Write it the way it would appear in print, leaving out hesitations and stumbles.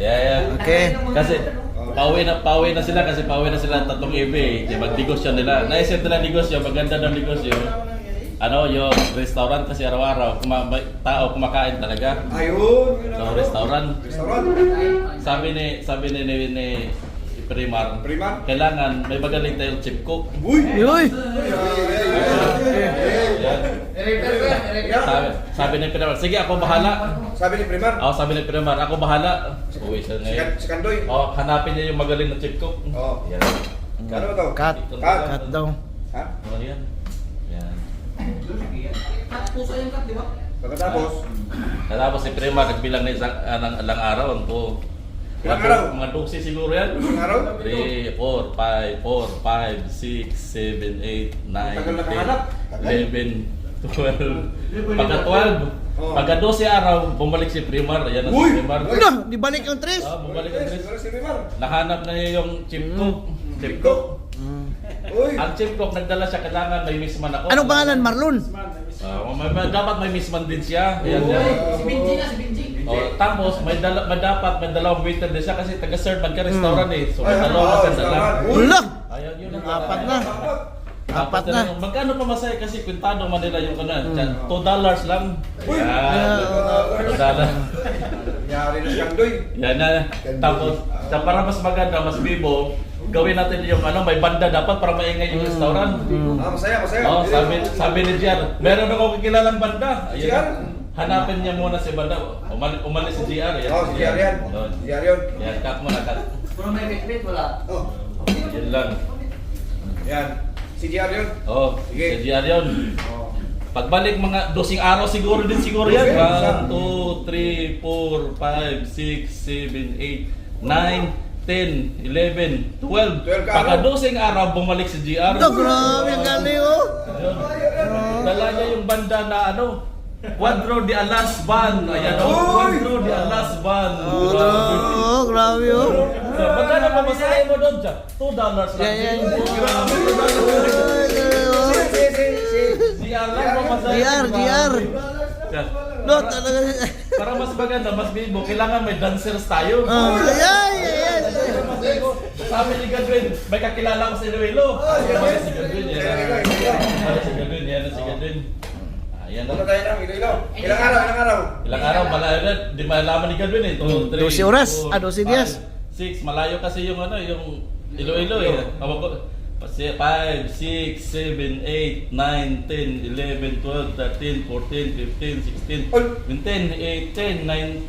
Yeah. Okay. Kasi pauwi na sila kasi pauwi na sila tatlong EB. Mag-negosyo nila. Naisip nila negosyo, maganda ng negosyo. Yung restaurant kasi araw-araw may tao kumakain talaga. Ayun. So restaurant. Restaurant. Sabi ni Primar, kailangan may magaling tayong chip cook. Uy. Uy. Sabi ni Primar, sige ako bahala. Sabi ni Primar. Sabi ni Primar, ako bahala. Uwi siya ngayon. Si Kandoy. Hanapin niya yung magaling na chip cook. Yan. Ano ba to? Cut. Cut daw. Ha? Yan. Yan. Tapos si Primar nagbilang na isang ilang araw po. Ilang araw? Mga 12 siguro yan. Ilang araw? 3, 4, 5, 6, 7, 8, 9, Tagal na 10, kahanap. 11, 12. Pagka 12, pagka 12 araw, bumalik si Primar. Yan na si Uy! Primar. No, di balik ang tres. Bumalik ang Chris. Si Primar. Nahanap na niya yung chip cook. Chip cook. Uy. Ang chip cook, nagdala siya, kailangan may misman ako. Anong pangalan? Marlon? Dapat may misman din siya. Yan. Si Benji na, si Benji. Tapos may dalawang waiter din siya kasi taga-serve man ka restaurant eh. So may dalawa ka dala. Wala. Ayun yun ang Apat na. Apat na. Magkano pa masaya kasi kwintado man nila yung kanan. $2 lang. Yan. $2. Yari na si Kandoy. Yan na. Tapos para mas maganda, mas bibo, gawin natin yung may banda dapat para maingay yung restaurant. Masaya. Sabi ni Jar, meron ako kikilalang banda. Ayun. Jar? Hanapin niya muna si banda. Umalis si JR. Si JR yan. Si JR yun. Yan, cut mo na, cut. Kung may bitbit, wala. Yan lang. Yan. Si JR yun. Si JR yun. Pagbalik mga 12 araw siguro yan. 1, 2, 3, 4, 5, 6, 7, 8, 9, 10, 11, 12. Pagka 12 araw bumalik si JR. Grabe ang galing oh. Dala niya yung banda na Cuadro de Alas Band. Ayan Cuadro de Alas Band. Grabe oh. Magkano pa masahe mo doon dyan? $2 lang. Yan. Grabe. JR lang pa masahe. JR. No, talaga. Para mas maganda, mas bibo, kailangan may dancers tayo. Ayan. Sabi ni Gadwin, may kakilala ko si Iloilo. Si Gadwin, yan si Gadwin. Ayan na. Punta tayo ng Iloilo. Ilang araw? Ilang araw, malayo na. Di malaman ni Gadwin eh. 2, 3, 12 oras. 12 días. 6, malayo kasi yung yung Iloilo eh. 5, 6, 7, 8, 9, 10, 11, 12, 13, 14, 15, 16, 17, 18, 19,